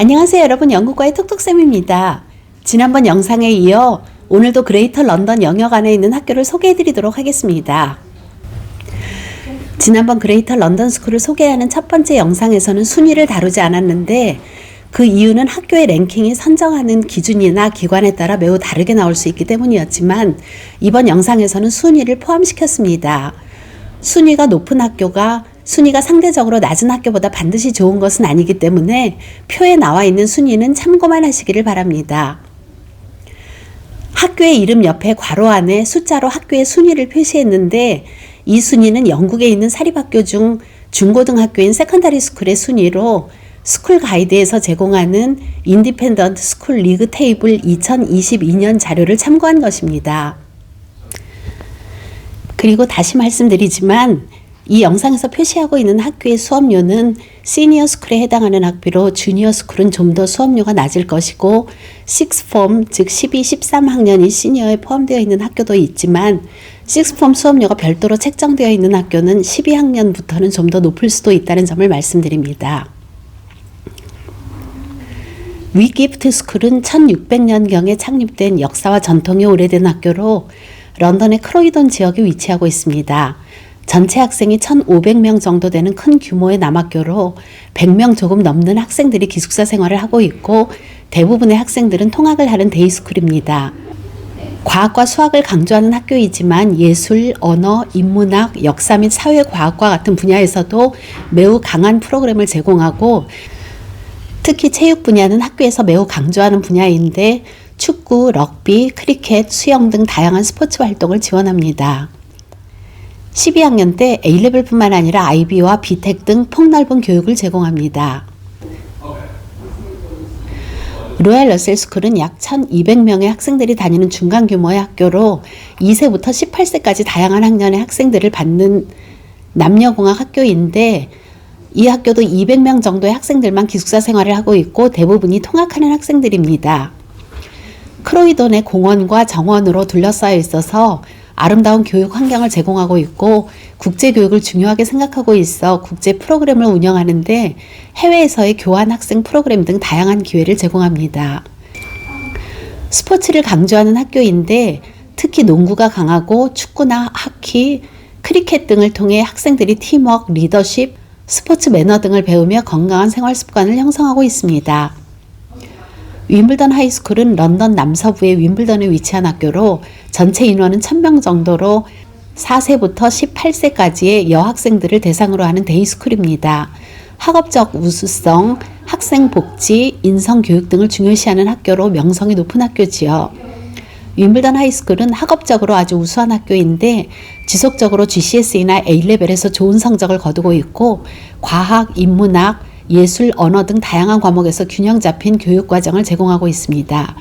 안녕하세요 여러분, 영국과의 톡톡쌤입니다. 지난번 영상에 이어 오늘도 그레이터 런던 영역 안에 있는 학교를 소개해 드리도록 하겠습니다. 지난번 그레이터 런던 스쿨을 소개하는 첫 번째 영상에서는 순위를 다루지 않았는데 그 이유는 학교의 랭킹이 선정하는 기준이나 기관에 따라 매우 다르게 나올 수 있기 때문이었지만 이번 영상에서는 순위를 포함시켰습니다. 순위가 높은 학교가 순위가 상대적으로 낮은 학교보다 반드시 좋은 것은 아니기 때문에 표에 나와 있는 순위는 참고만 하시기를 바랍니다. 학교의 이름 옆에 괄호 안에 숫자로 학교의 순위를 표시했는데 이 순위는 영국에 있는 사립학교 중 중고등학교인 세컨더리 스쿨의 순위로 스쿨 가이드에서 제공하는 인디펜던트 스쿨 리그 테이블 2022년 자료를 참고한 것입니다. 그리고 다시 말씀드리지만 이 영상에서 표시하고 있는 학교의 수업료는 시니어 스쿨에 해당하는 학비로 주니어 스쿨은 좀 더 수업료가 낮을 것이고 식스폼 즉 12, 13학년이 시니어에 포함되어 있는 학교도 있지만 식스폼 수업료가 별도로 책정되어 있는 학교는 12학년부터는 좀 더 높을 수도 있다는 점을 말씀드립니다. 위기프트 스쿨은 1600년경에 창립된 역사와 전통이 오래된 학교로 런던의 크로이돈 지역에 위치하고 있습니다. 전체 학생이 1,500명 정도 되는 큰 규모의 남학교로 100명 조금 넘는 학생들이 기숙사 생활을 하고 있고 대부분의 학생들은 통학을 하는 데이스쿨입니다. 과학과 수학을 강조하는 학교이지만 예술, 언어, 인문학, 역사 및 사회과학과 같은 분야에서도 매우 강한 프로그램을 제공하고 특히 체육 분야는 학교에서 매우 강조하는 분야인데 축구, 럭비, 크리켓, 수영 등 다양한 스포츠 활동을 지원합니다. 12학년 때 A레벨뿐만 아니라 IB와 BTEC 등 폭넓은 교육을 제공합니다. 로얄 러셀 스쿨은 약 1200명의 학생들이 다니는 중간 규모의 학교로 2세부터 18세까지 다양한 학년의 학생들을 받는 남녀공학 학교인데 이 학교도 200명 정도의 학생들만 기숙사 생활을 하고 있고 대부분이 통학하는 학생들입니다. 크로이돈의 공원과 정원으로 둘러싸여 있어서 아름다운 교육 환경을 제공하고 있고 국제교육을 중요하게 생각하고 있어 국제 프로그램을 운영하는데 해외에서의 교환 학생 프로그램 등 다양한 기회를 제공합니다. 스포츠를 강조하는 학교인데 특히 농구가 강하고 축구나 하키, 크리켓 등을 통해 학생들이 팀워크, 리더십, 스포츠 매너 등을 배우며 건강한 생활 습관을 형성하고 있습니다. 윈블던 하이스쿨은 런던 남서부의 윈블던에 위치한 학교로 전체 인원은 1000명 정도로 4세부터 18세까지의 여학생들을 대상으로 하는 데이스쿨입니다. 학업적 우수성, 학생 복지, 인성 교육 등을 중요시하는 학교로 명성이 높은 학교지요. 윈블던 하이스쿨은 학업적으로 아주 우수한 학교인데 지속적으로 GCSE나 A레벨에서 좋은 성적을 거두고 있고 과학, 인문학, 예술, 언어 등 다양한 과목에서 균형 잡힌 교육 과정을 제공하고 있습니다.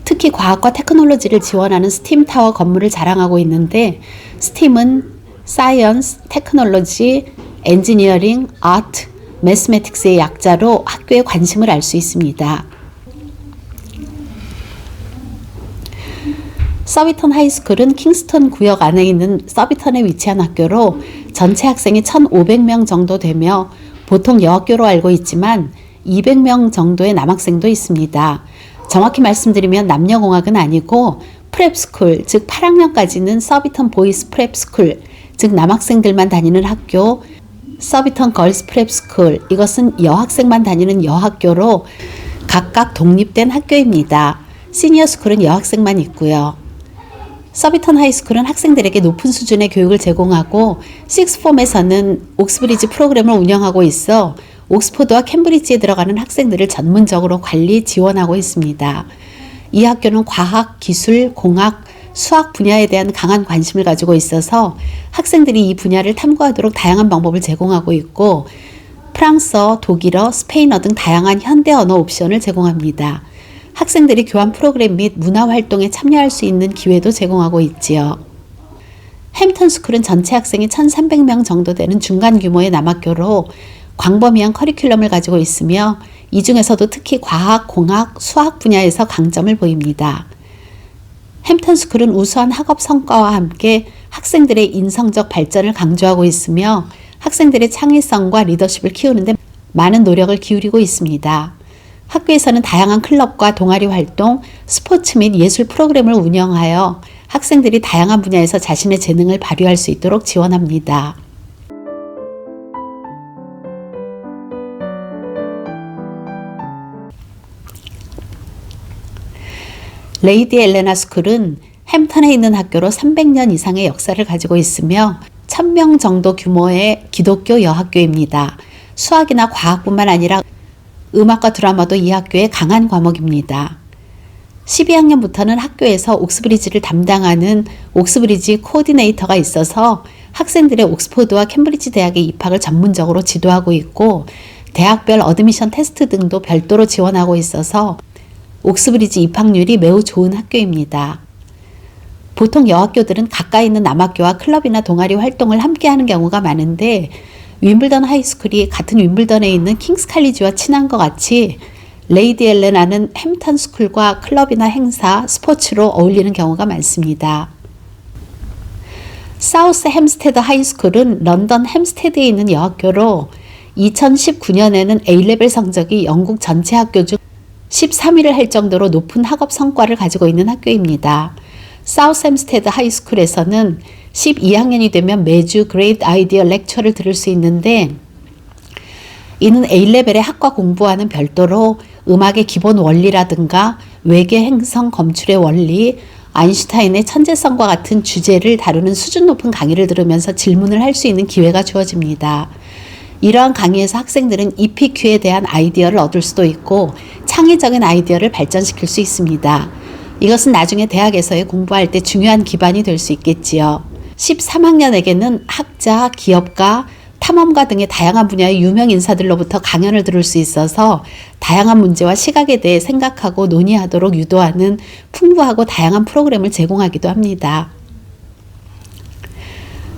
특히 과학과 테크놀로지를 지원하는 스팀 타워 건물을 자랑하고 있는데 스팀은 사이언스, 테크놀로지, 엔지니어링, 아트, 매스매틱스의 약자로 학교의 관심을 알 수 있습니다. 서비턴 하이스쿨은 킹스턴 구역 안에 있는 서비턴에 위치한 학교로 전체 학생이 1,500명 정도 되며 보통 여학교로 알고 있지만 200명 정도의 남학생도 있습니다. 정확히 말씀드리면 남녀공학은 아니고 프랩스쿨, 즉 8학년까지는 서비턴 보이스 프랩스쿨, 즉 남학생들만 다니는 학교, 서비턴 걸스 프랩스쿨, 이것은 여학생만 다니는 여학교로 각각 독립된 학교입니다. 시니어 스쿨은 여학생만 있고요. 서비턴 하이스쿨은 학생들에게 높은 수준의 교육을 제공하고 식스폼에서는 옥스브리지 프로그램을 운영하고 있어 옥스포드와 캠브리지에 들어가는 학생들을 전문적으로 관리, 지원하고 있습니다. 이 학교는 과학, 기술, 공학, 수학 분야에 대한 강한 관심을 가지고 있어서 학생들이 이 분야를 탐구하도록 다양한 방법을 제공하고 있고 프랑스어, 독일어, 스페인어 등 다양한 현대 언어 옵션을 제공합니다. 학생들이 교환 프로그램 및 문화활동에 참여할 수 있는 기회도 제공하고 있지요. 햄튼 스쿨은 전체 학생이 1300명 정도 되는 중간 규모의 남학교로 광범위한 커리큘럼을 가지고 있으며 이 중에서도 특히 과학, 공학, 수학 분야에서 강점을 보입니다. 햄튼 스쿨은 우수한 학업 성과와 함께 학생들의 인성적 발전을 강조하고 있으며 학생들의 창의성과 리더십을 키우는 데 많은 노력을 기울이고 있습니다. 학교에서는 다양한 클럽과 동아리 활동, 스포츠 및 예술 프로그램을 운영하여 학생들이 다양한 분야에서 자신의 재능을 발휘할 수 있도록 지원합니다. 레이디 엘레나 스쿨은 햄턴에 있는 학교로 300년 이상의 역사를 가지고 있으며 1000명 정도 규모의 기독교 여학교입니다. 수학이나 과학뿐만 아니라 음악과 드라마도 이 학교의 강한 과목입니다. 12학년부터는 학교에서 옥스브리지를 담당하는 옥스브리지 코디네이터가 있어서 학생들의 옥스포드와 캠브리지 대학의 입학을 전문적으로 지도하고 있고 대학별 어드미션 테스트 등도 별도로 지원하고 있어서 옥스브리지 입학률이 매우 좋은 학교입니다. 보통 여학교들은 가까이 있는 남학교와 클럽이나 동아리 활동을 함께 하는 경우가 많은데 윈블던 하이스쿨이 같은 윈블던에 있는 킹스 칼리지와 친한 것 같이 레이디 엘레나는 햄턴 스쿨과 클럽이나 행사, 스포츠로 어울리는 경우가 많습니다. 사우스 햄스테드 하이스쿨은 런던 햄스테드에 있는 여학교로 2019년에는 A레벨 성적이 영국 전체 학교 중 13위를 할 정도로 높은 학업 성과를 가지고 있는 학교입니다. 사우스 햄스테드 하이스쿨에서는 12학년이 되면 매주 그레이트 아이디어 렉처를 들을 수 있는데 이는 A레벨의 학과 공부와는 별도로 음악의 기본 원리라든가 외계 행성 검출의 원리, 아인슈타인의 천재성과 같은 주제를 다루는 수준 높은 강의를 들으면서 질문을 할 수 있는 기회가 주어집니다. 이러한 강의에서 학생들은 EPQ에 대한 아이디어를 얻을 수도 있고 창의적인 아이디어를 발전시킬 수 있습니다. 이것은 나중에 대학에서의 공부할 때 중요한 기반이 될 수 있겠지요. 13학년에게는 학자, 기업가, 탐험가 등의 다양한 분야의 유명 인사들로부터 강연을 들을 수 있어서 다양한 문제와 시각에 대해 생각하고 논의하도록 유도하는 풍부하고 다양한 프로그램을 제공하기도 합니다.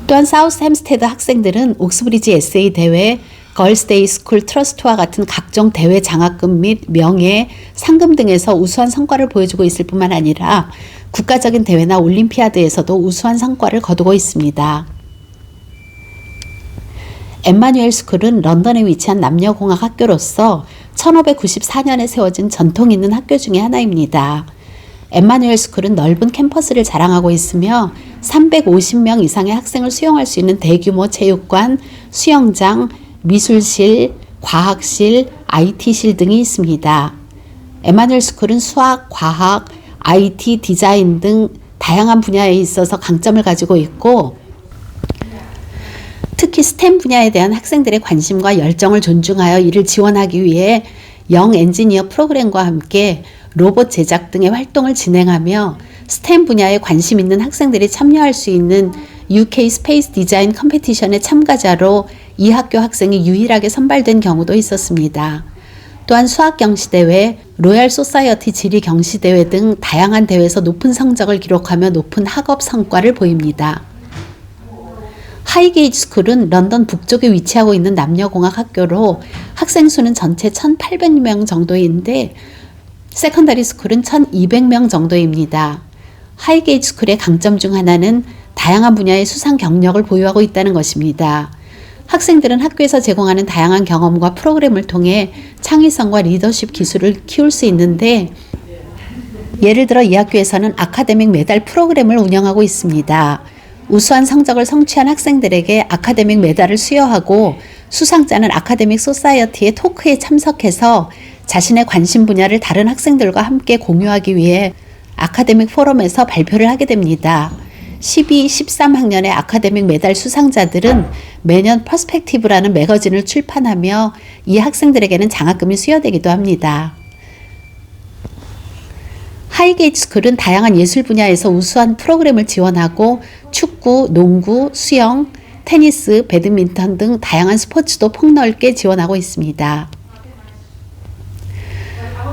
또한 사우스 햄스테드 학생들은 옥스브리지 에세이 대회, 걸스데이 스쿨 트러스트와 같은 각종 대회 장학금 및 명예, 상금 등에서 우수한 성과를 보여주고 있을 뿐만 아니라 국가적인 대회나 올림피아드에서도 우수한 성과를 거두고 있습니다. 엠마뉴엘 스쿨은 런던에 위치한 남녀공학 학교로서 1594년에 세워진 전통 있는 학교 중에 하나입니다. 엠마뉴엘 스쿨은 넓은 캠퍼스를 자랑하고 있으며 350명 이상의 학생을 수용할 수 있는 대규모 체육관, 수영장, 미술실, 과학실, IT실 등이 있습니다. 엠마뉴엘 스쿨은 수학, 과학, IT, 디자인 등 다양한 분야에 있어서 강점을 가지고 있고 특히 스템 분야에 대한 학생들의 관심과 열정을 존중하여 이를 지원하기 위해 영 엔지니어 프로그램과 함께 로봇 제작 등의 활동을 진행하며 스템 분야에 관심 있는 학생들이 참여할 수 있는 UK 스페이스 디자인 컴피티션의 참가자로 이 학교 학생이 유일하게 선발된 경우도 있었습니다. 또한 수학 경시대회, 로얄 소사이어티 지리 경시대회 등 다양한 대회에서 높은 성적을 기록하며 높은 학업 성과를 보입니다. 하이게이트 스쿨은 런던 북쪽에 위치하고 있는 남녀공학 학교로 학생 수는 전체 1,800명 정도인데 세컨더리 스쿨은 1,200명 정도입니다. 하이게이트 스쿨의 강점 중 하나는 다양한 분야의 수상 경력을 보유하고 있다는 것입니다. 학생들은 학교에서 제공하는 다양한 경험과 프로그램을 통해 창의성과 리더십 기술을 키울 수 있는데 예를 들어 이 학교에서는 아카데믹 메달 프로그램을 운영하고 있습니다. 우수한 성적을 성취한 학생들에게 아카데믹 메달을 수여하고 수상자는 아카데믹 소사이어티의 토크에 참석해서 자신의 관심 분야를 다른 학생들과 함께 공유하기 위해 아카데믹 포럼에서 발표를 하게 됩니다. 12, 13학년의 아카데믹 메달 수상자들은 매년 퍼스펙티브라는 매거진을 출판하며 이 학생들에게는 장학금이 수여되기도 합니다. 하이게이트 스쿨은 다양한 예술 분야에서 우수한 프로그램을 지원하고 축구, 농구, 수영, 테니스, 배드민턴 등 다양한 스포츠도 폭넓게 지원하고 있습니다.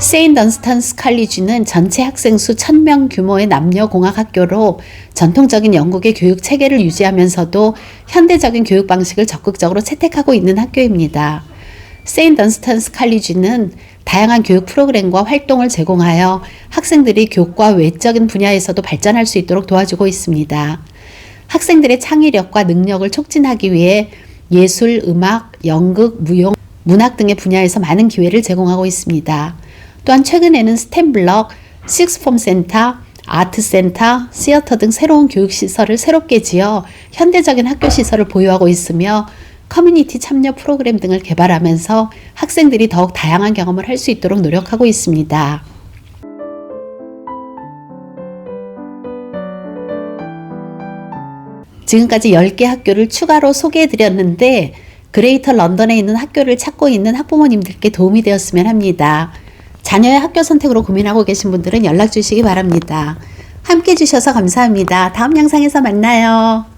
세인 던스턴스 칼리지는 전체 학생 수 1000명 규모의 남녀공학 학교로 전통적인 영국의 교육 체계를 유지하면서도 현대적인 교육 방식을 적극적으로 채택하고 있는 학교입니다. 세인 던스턴스 칼리지는 다양한 교육 프로그램과 활동을 제공하여 학생들이 교과 외적인 분야에서도 발전할 수 있도록 도와주고 있습니다. 학생들의 창의력과 능력을 촉진하기 위해 예술, 음악, 연극, 무용, 문학 등의 분야에서 많은 기회를 제공하고 있습니다. 또한 최근에는 스템 블럭, 식스폼 센터, 아트 센터, 시어터 등 새로운 교육 시설을 새롭게 지어 현대적인 학교 시설을 보유하고 있으며 커뮤니티 참여 프로그램 등을 개발하면서 학생들이 더욱 다양한 경험을 할 수 있도록 노력하고 있습니다. 지금까지 10개 학교를 추가로 소개해 드렸는데 그레이터 런던에 있는 학교를 찾고 있는 학부모님들께 도움이 되었으면 합니다. 자녀의 학교 선택으로 고민하고 계신 분들은 연락 주시기 바랍니다. 함께 해주셔서 감사합니다. 다음 영상에서 만나요.